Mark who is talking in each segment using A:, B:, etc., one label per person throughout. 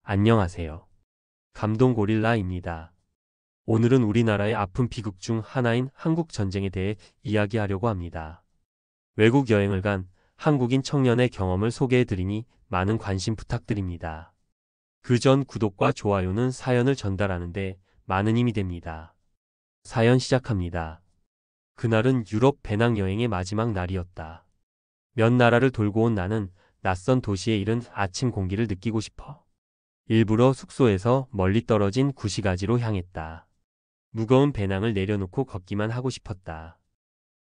A: 안녕하세요. 감동 고릴라입니다. 오늘은 우리나라의 아픈 비극 중 하나인 한국 전쟁에 대해 이야기하려고 합니다. 외국 여행을 간 한국인 청년의 경험을 소개해드리니 많은 관심 부탁드립니다. 그 전 구독과 좋아요는 사연을 전달하는데 많은 힘이 됩니다. 사연 시작합니다. 그날은 유럽 배낭여행의 마지막 날이었다. 몇 나라를 돌고 온 나는 낯선 도시에 이른 아침 공기를 느끼고 싶어 일부러 숙소에서 멀리 떨어진 구시가지로 향했다. 무거운 배낭을 내려놓고 걷기만 하고 싶었다.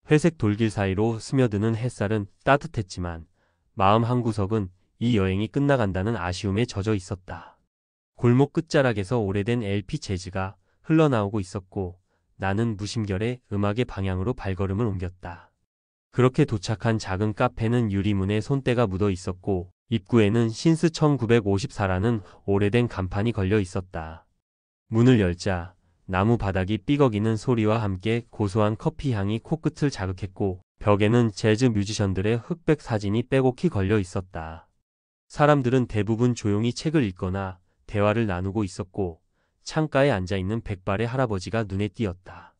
A: 회색 돌길 사이로 스며드는 햇살은 따뜻했지만 마음 한구석은 이 여행이 끝나간다는 아쉬움에 젖어 있었다. 골목 끝자락에서 오래된 LP 재즈가 흘러나오고 있었고 나는 무심결에 음악의 방향으로 발걸음을 옮겼다. 그렇게 도착한 작은 카페는 유리문에 손때가 묻어 있었고 입구에는 신스 1954라는 오래된 간판이 걸려 있었다. 문을 열자 나무 바닥이 삐걱이는 소리와 함께 고소한 커피 향이 코끝을 자극했고 벽에는 재즈 뮤지션들의 흑백 사진이 빼곡히 걸려 있었다. 사람들은 대부분 조용히 책을 읽거나 대화를 나누고 있었고 창가에 앉아있는 백발의 할아버지가 눈에 띄었다.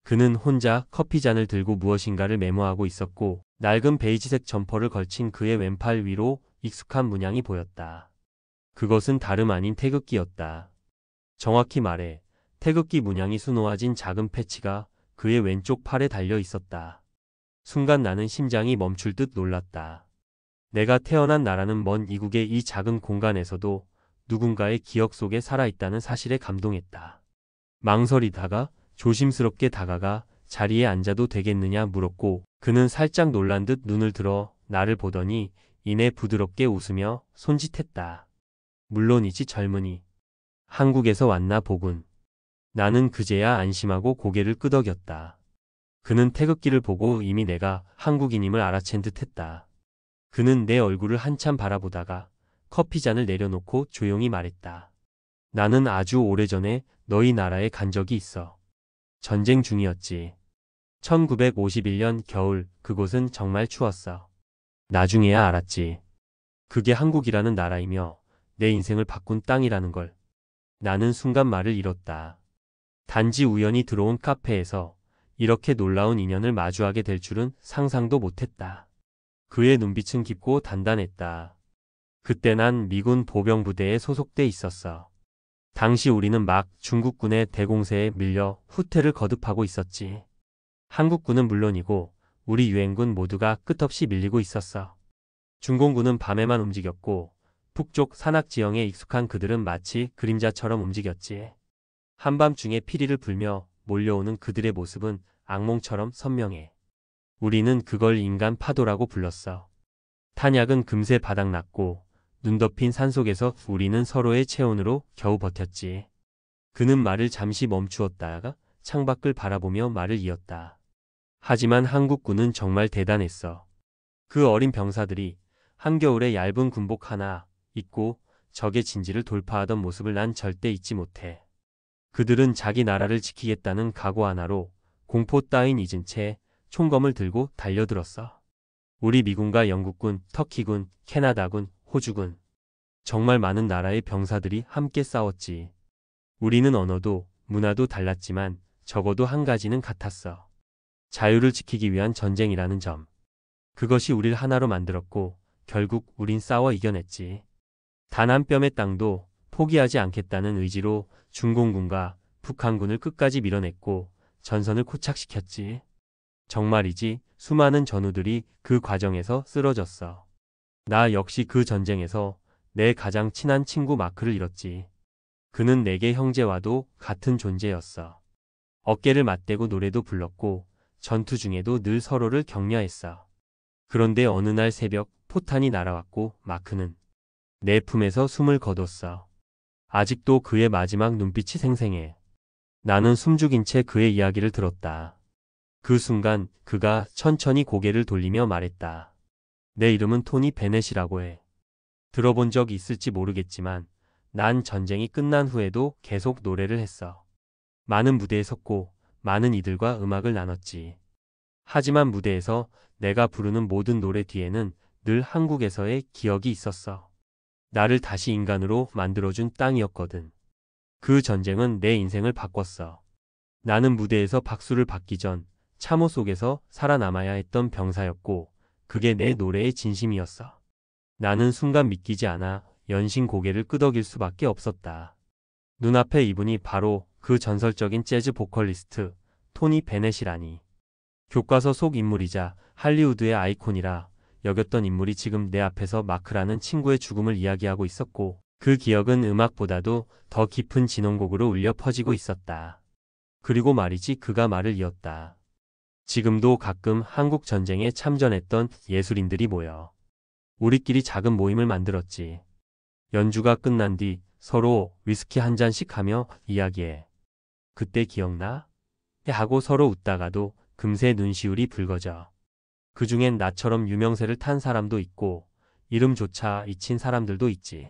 A: 그는 혼자 커피잔을 들고 무엇인가를 메모하고 있었고 낡은 베이지색 점퍼를 걸친 그의 왼팔 위로 익숙한 문양이 보였다. 그것은 다름 아닌 태극기였다. 정확히 말해 태극기 문양이 수놓아진 작은 패치가 그의 왼쪽 팔에 달려 있었다. 순간 나는 심장이 멈출 듯 놀랐다. 내가 태어난 나라는 먼 이국의 이 작은 공간에서도 누군가의 기억 속에 살아있다는 사실에 감동했다. 망설이다가 조심스럽게 다가가 자리에 앉아도 되겠느냐 물었고 그는 살짝 놀란 듯 눈을 들어 나를 보더니 이내 부드럽게 웃으며 손짓했다. 물론이지 젊은이. 한국에서 왔나 보군. 나는 그제야 안심하고 고개를 끄덕였다. 그는 태극기를 보고 이미 내가 한국인임을 알아챈 듯 했다. 그는 내 얼굴을 한참 바라보다가 커피잔을 내려놓고 조용히 말했다. 나는 아주 오래전에 너희 나라에 간 적이 있어. 전쟁 중이었지. 1951년 겨울 그곳은 정말 추웠어. 나중에야 알았지. 그게 한국이라는 나라이며 내 인생을 바꾼 땅이라는 걸. 나는 순간 말을 잃었다. 단지 우연히 들어온 카페에서 이렇게 놀라운 인연을 마주하게 될 줄은 상상도 못했다. 그의 눈빛은 깊고 단단했다. 그때 난 미군 보병부대에 소속돼 있었어. 당시 우리는 막 중국군의 대공세에 밀려 후퇴를 거듭하고 있었지. 한국군은 물론이고 우리 유엔군 모두가 끝없이 밀리고 있었어. 중공군은 밤에만 움직였고 북쪽 산악지형에 익숙한 그들은 마치 그림자처럼 움직였지. 한밤중에 피리를 불며 몰려오는 그들의 모습은 악몽처럼 선명해. 우리는 그걸 인간 파도라고 불렀어. 탄약은 금세 바닥났고 눈 덮인 산속에서 우리는 서로의 체온으로 겨우 버텼지. 그는 말을 잠시 멈추었다가 창밖을 바라보며 말을 이었다. 하지만 한국군은 정말 대단했어. 그 어린 병사들이 한겨울에 얇은 군복 하나 입고 적의 진지를 돌파하던 모습을 난 절대 잊지 못해. 그들은 자기 나라를 지키겠다는 각오 하나로 공포 따윈 잊은 채 총검을 들고 달려들었어. 우리 미군과 영국군, 터키군, 캐나다군, 호주군. 정말 많은 나라의 병사들이 함께 싸웠지. 우리는 언어도 문화도 달랐지만 적어도 한 가지는 같았어. 자유를 지키기 위한 전쟁이라는 점. 그것이 우릴 하나로 만들었고 결국 우린 싸워 이겨냈지. 단 한 뼘의 땅도 포기하지 않겠다는 의지로 중공군과 북한군을 끝까지 밀어냈고 전선을 코착시켰지. 정말이지 수많은 전우들이 그 과정에서 쓰러졌어. 나 역시 그 전쟁에서 내 가장 친한 친구 마크를 잃었지. 그는 내게 형제와도 같은 존재였어. 어깨를 맞대고 노래도 불렀고 전투 중에도 늘 서로를 격려했어. 그런데 어느 날 새벽 포탄이 날아왔고 마크는 내 품에서 숨을 거뒀어. 아직도 그의 마지막 눈빛이 생생해. 나는 숨죽인 채 그의 이야기를 들었다. 그 순간 그가 천천히 고개를 돌리며 말했다. 내 이름은 토니 베넷이라고 해. 들어본 적 있을지 모르겠지만 난 전쟁이 끝난 후에도 계속 노래를 했어. 많은 무대에 섰고 많은 이들과 음악을 나눴지. 하지만 무대에서 내가 부르는 모든 노래 뒤에는 늘 한국에서의 기억이 있었어. 나를 다시 인간으로 만들어준 땅이었거든. 그 전쟁은 내 인생을 바꿨어. 나는 무대에서 박수를 받기 전 참호 속에서 살아남아야 했던 병사였고, 그게 내 노래의 진심이었어. 나는 순간 믿기지 않아 연신 고개를 끄덕일 수밖에 없었다. 눈앞에 이분이 바로 그 전설적인 재즈 보컬리스트 토니 베넷이라니. 교과서 속 인물이자 할리우드의 아이콘이라 여겼던 인물이 지금 내 앞에서 마크라는 친구의 죽음을 이야기하고 있었고, 그 기억은 음악보다도 더 깊은 진홍곡으로 울려 퍼지고 있었다. 그리고 말이지, 그가 말을 이었다. 지금도 가끔 한국 전쟁에 참전했던 예술인들이 모여 우리끼리 작은 모임을 만들었지. 연주가 끝난 뒤 서로 위스키 한 잔씩 하며 이야기해. 그때 기억나? 하고 서로 웃다가도 금세 눈시울이 붉어져. 그중엔 나처럼 유명세를 탄 사람도 있고 이름조차 잊힌 사람들도 있지.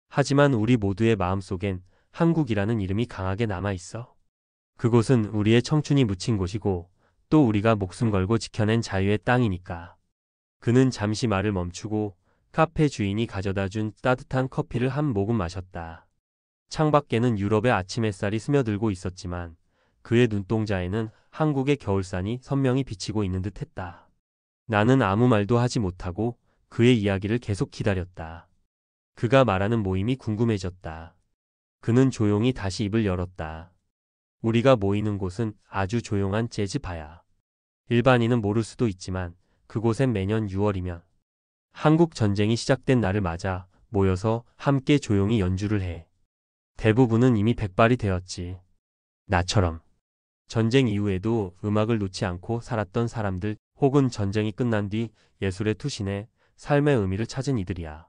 A: 하지만 우리 모두의 마음속엔 한국이라는 이름이 강하게 남아있어. 그곳은 우리의 청춘이 묻힌 곳이고 또 우리가 목숨 걸고 지켜낸 자유의 땅이니까. 그는 잠시 말을 멈추고 카페 주인이 가져다준 따뜻한 커피를 한 모금 마셨다. 창밖에는 유럽의 아침 햇살이 스며들고 있었지만 그의 눈동자에는 한국의 겨울산이 선명히 비치고 있는 듯 했다. 나는 아무 말도 하지 못하고 그의 이야기를 계속 기다렸다. 그가 말하는 모임이 궁금해졌다. 그는 조용히 다시 입을 열었다. 우리가 모이는 곳은 아주 조용한 재즈 바야. 일반인은 모를 수도 있지만 그곳엔 매년 6월이면 한국 전쟁이 시작된 날을 맞아 모여서 함께 조용히 연주를 해. 대부분은 이미 백발이 되었지. 나처럼. 전쟁 이후에도 음악을 놓지 않고 살았던 사람들, 혹은 전쟁이 끝난 뒤 예술에 투신해 삶의 의미를 찾은 이들이야.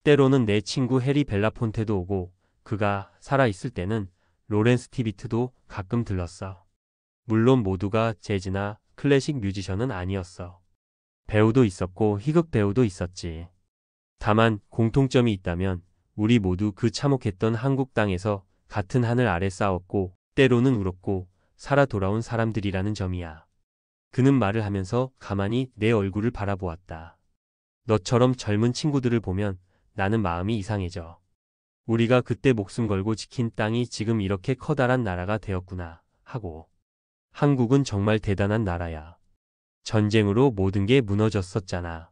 A: 때로는 내 친구 해리 벨라폰테도 오고, 그가 살아있을 때는 로렌스 티비트도 가끔 들렀어. 물론 모두가 재즈나 클래식 뮤지션은 아니었어. 배우도 있었고 희극 배우도 있었지. 다만 공통점이 있다면 우리 모두 그 참혹했던 한국 땅에서 같은 하늘 아래 싸웠고 때로는 울었고 살아 돌아온 사람들이라는 점이야. 그는 말을 하면서 가만히 내 얼굴을 바라보았다. 너처럼 젊은 친구들을 보면 나는 마음이 이상해져. 우리가 그때 목숨 걸고 지킨 땅이 지금 이렇게 커다란 나라가 되었구나 하고. 한국은 정말 대단한 나라야. 전쟁으로 모든 게 무너졌었잖아.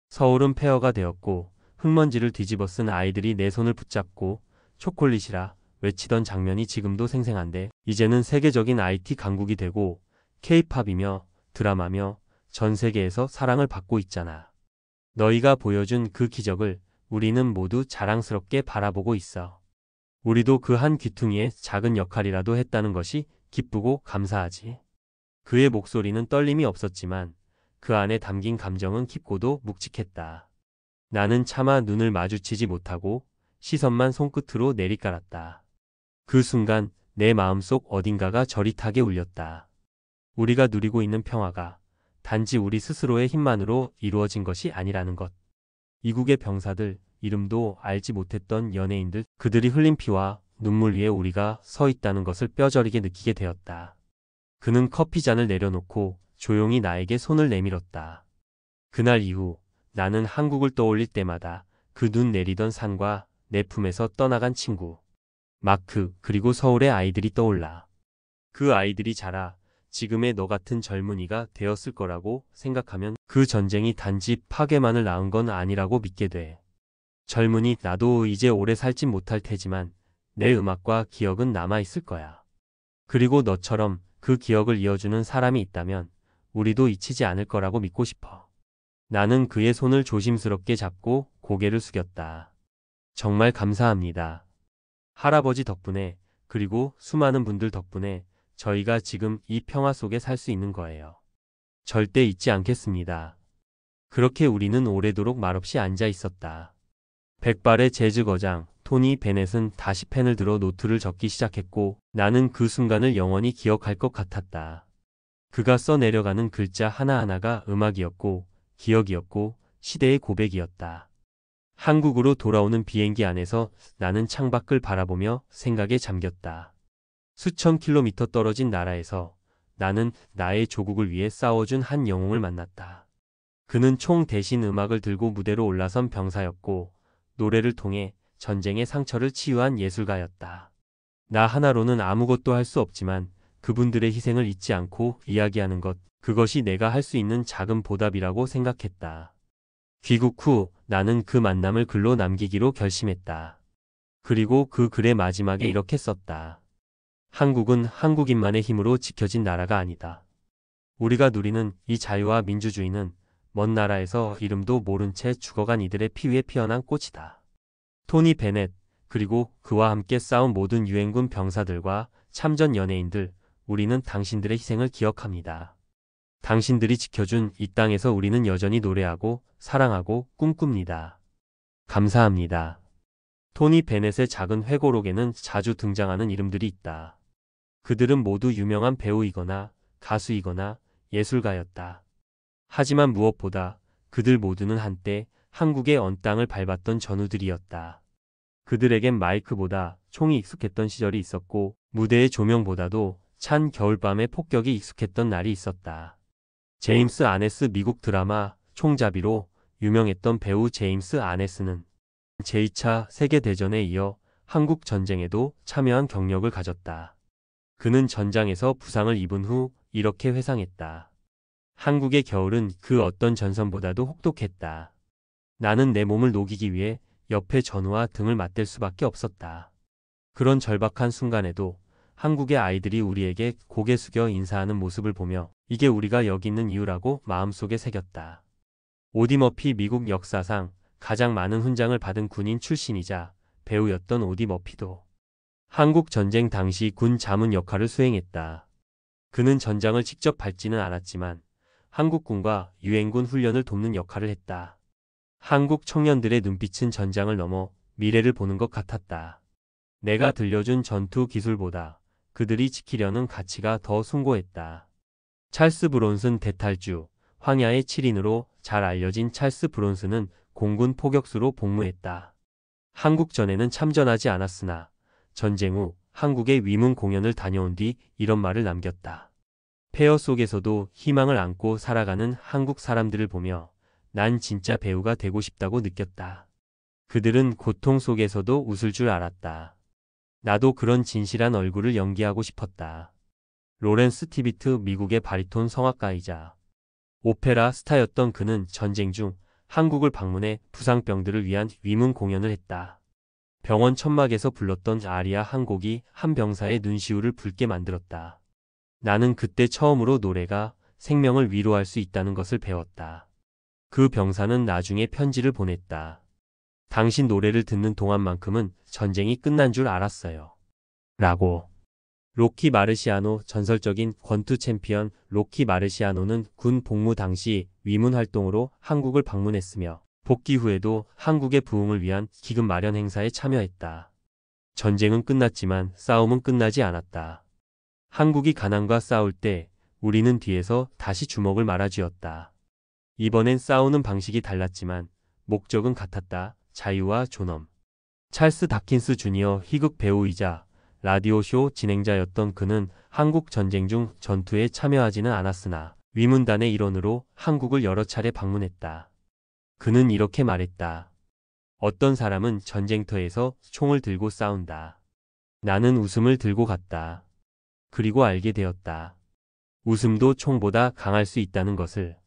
A: 서울은 폐허가 되었고 흙먼지를 뒤집어 쓴 아이들이 내 손을 붙잡고 초콜릿이라 외치던 장면이 지금도 생생한데, 이제는 세계적인 IT 강국이 되고 K-팝이며 드라마며 전 세계에서 사랑을 받고 있잖아. 너희가 보여준 그 기적을 우리는 모두 자랑스럽게 바라보고 있어. 우리도 그 한 귀퉁이에 작은 역할이라도 했다는 것이 기쁘고 감사하지. 그의 목소리는 떨림이 없었지만 그 안에 담긴 감정은 깊고도 묵직했다. 나는 차마 눈을 마주치지 못하고 시선만 손끝으로 내리깔았다. 그 순간 내 마음속 어딘가가 저릿하게 울렸다. 우리가 누리고 있는 평화가 단지 우리 스스로의 힘만으로 이루어진 것이 아니라는 것. 이국의 병사들, 이름도 알지 못했던 연예인들, 그들이 흘린 피와 눈물 위에 우리가 서 있다는 것을 뼈저리게 느끼게 되었다. 그는 커피잔을 내려놓고 조용히 나에게 손을 내밀었다. 그날 이후 나는 한국을 떠올릴 때마다 그 눈 내리던 산과 내 품에서 떠나간 친구, 마크, 그리고 서울의 아이들이 떠올라. 그 아이들이 자라 지금의 너 같은 젊은이가 되었을 거라고 생각하면 그 전쟁이 단지 파괴만을 낳은 건 아니라고 믿게 돼. 젊은이, 나도 이제 오래 살진 못할 테지만 내 음악과 기억은 남아있을 거야. 그리고 너처럼 그 기억을 이어주는 사람이 있다면 우리도 잊히지 않을 거라고 믿고 싶어. 나는 그의 손을 조심스럽게 잡고 고개를 숙였다. 정말 감사합니다. 할아버지 덕분에, 그리고 수많은 분들 덕분에 저희가 지금 이 평화 속에 살 수 있는 거예요. 절대 잊지 않겠습니다. 그렇게 우리는 오래도록 말없이 앉아 있었다. 백발의 재즈 거장 토니 베넷은 다시 펜을 들어 노트를 적기 시작했고 나는 그 순간을 영원히 기억할 것 같았다. 그가 써내려가는 글자 하나하나가 음악이었고 기억이었고 시대의 고백이었다. 한국으로 돌아오는 비행기 안에서 나는 창밖을 바라보며 생각에 잠겼다. 수천 킬로미터 떨어진 나라에서 나는 나의 조국을 위해 싸워준 한 영웅을 만났다. 그는 총 대신 음악을 들고 무대로 올라선 병사였고 노래를 통해 전쟁의 상처를 치유한 예술가였다. 나 하나로는 아무것도 할 수 없지만 그분들의 희생을 잊지 않고 이야기하는 것, 그것이 내가 할 수 있는 작은 보답이라고 생각했다. 귀국 후 나는 그 만남을 글로 남기기로 결심했다. 그리고 그 글의 마지막에 이렇게 썼다. 한국은 한국인만의 힘으로 지켜진 나라가 아니다. 우리가 누리는 이 자유와 민주주의는 먼 나라에서 이름도 모른 채 죽어간 이들의 피 위에 피어난 꽃이다. 토니 베넷, 그리고 그와 함께 싸운 모든 유엔군 병사들과 참전 연예인들, 우리는 당신들의 희생을 기억합니다. 당신들이 지켜준 이 땅에서 우리는 여전히 노래하고 사랑하고 꿈꿉니다. 감사합니다. 토니 베넷의 작은 회고록에는 자주 등장하는 이름들이 있다. 그들은 모두 유명한 배우이거나 가수이거나 예술가였다. 하지만 무엇보다 그들 모두는 한때 한국의 언 땅을 밟았던 전우들이었다. 그들에겐 마이크보다 총이 익숙했던 시절이 있었고 무대의 조명보다도 찬 겨울밤의 폭격이 익숙했던 날이 있었다. 제임스 아네스, 미국 드라마 총잡이로 유명했던 배우 제임스 아네스는 제2차 세계대전에 이어 한국 전쟁에도 참여한 경력을 가졌다. 그는 전장에서 부상을 입은 후 이렇게 회상했다. 한국의 겨울은 그 어떤 전선보다도 혹독했다. 나는 내 몸을 녹이기 위해 옆에 전우와 등을 맞댈 수밖에 없었다. 그런 절박한 순간에도 한국의 아이들이 우리에게 고개 숙여 인사하는 모습을 보며 이게 우리가 여기 있는 이유라고 마음속에 새겼다. 오디 머피, 미국 역사상 가장 많은 훈장을 받은 군인 출신이자 배우였던 오디 머피도 한국 전쟁 당시 군 자문 역할을 수행했다. 그는 전장을 직접 밟지는 않았지만 한국군과 유엔군 훈련을 돕는 역할을 했다. 한국 청년들의 눈빛은 전장을 넘어 미래를 보는 것 같았다. 내가 들려준 전투 기술보다 그들이 지키려는 가치가 더 숭고했다. 찰스 브론슨 대탈주, 황야의 7인으로 잘 알려진 찰스 브론슨은 공군 포격수로 복무했다. 한국전에는 참전하지 않았으나 전쟁 후 한국의 위문 공연을 다녀온 뒤 이런 말을 남겼다. 폐허 속에서도 희망을 안고 살아가는 한국 사람들을 보며 난 진짜 배우가 되고 싶다고 느꼈다. 그들은 고통 속에서도 웃을 줄 알았다. 나도 그런 진실한 얼굴을 연기하고 싶었다. 로렌스 티비트, 미국의 바리톤 성악가이자 오페라 스타였던 그는 전쟁 중 한국을 방문해 부상병들을 위한 위문 공연을 했다. 병원 천막에서 불렀던 아리아 한 곡이 한 병사의 눈시울을 붉게 만들었다. 나는 그때 처음으로 노래가 생명을 위로할 수 있다는 것을 배웠다. 그 병사는 나중에 편지를 보냈다. 당신 노래를 듣는 동안만큼은 전쟁이 끝난 줄 알았어요. 라고. 로키 마르시아노, 전설적인 권투 챔피언 로키 마르시아노는 군 복무 당시 위문 활동으로 한국을 방문했으며 복귀 후에도 한국의 부흥을 위한 기금 마련 행사에 참여했다. 전쟁은 끝났지만 싸움은 끝나지 않았다. 한국이 가난과 싸울 때 우리는 뒤에서 다시 주먹을 말아쥐었다. 이번엔 싸우는 방식이 달랐지만 목적은 같았다. 자유와 존엄. 찰스 다킨스 주니어, 희극 배우이자 라디오쇼 진행자였던 그는 한국 전쟁 중 전투에 참여하지는 않았으나 위문단의 일원으로 한국을 여러 차례 방문했다. 그는 이렇게 말했다. 어떤 사람은 전쟁터에서 총을 들고 싸운다. 나는 웃음을 들고 갔다. 그리고 알게 되었다. 웃음도 총보다 강할 수 있다는 것을.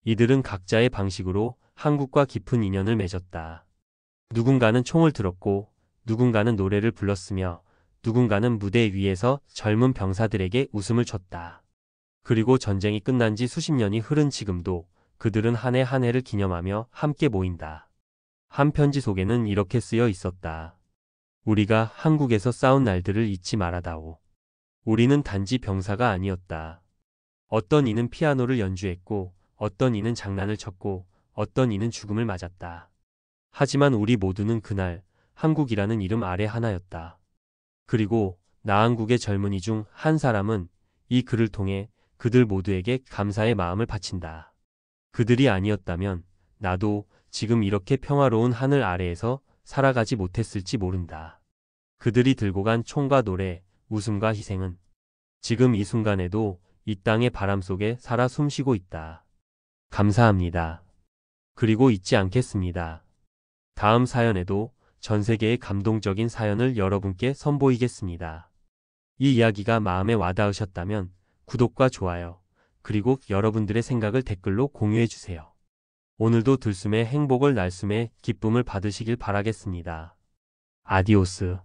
A: 이들은 각자의 방식으로 한국과 깊은 인연을 맺었다. 누군가는 총을 들었고 누군가는 노래를 불렀으며 누군가는 무대 위에서 젊은 병사들에게 웃음을 줬다. 그리고 전쟁이 끝난 지 수십 년이 흐른 지금도 그들은 한 해 한 해를 기념하며 함께 모인다. 한 편지 속에는 이렇게 쓰여 있었다. 우리가 한국에서 싸운 날들을 잊지 말아다오. 우리는 단지 병사가 아니었다. 어떤 이는 피아노를 연주했고 어떤 이는 장난을 쳤고 어떤 이는 죽음을 맞았다. 하지만 우리 모두는 그날 한국이라는 이름 아래 하나였다. 그리고 나한국의 젊은이 중 한 사람은 이 글을 통해 그들 모두에게 감사의 마음을 바친다. 그들이 아니었다면 나도 지금 이렇게 평화로운 하늘 아래에서 살아가지 못했을지 모른다. 그들이 들고 간 총과 노래, 웃음과 희생은 지금 이 순간에도 이 땅의 바람 속에 살아 숨쉬고 있다. 감사합니다. 그리고 잊지 않겠습니다. 다음 사연에도 전 세계의 감동적인 사연을 여러분께 선보이겠습니다. 이 이야기가 마음에 와닿으셨다면 구독과 좋아요, 그리고 여러분들의 생각을 댓글로 공유해 주세요. 오늘도 들숨의 행복을 날숨의 기쁨을 받으시길 바라겠습니다. 아디오스.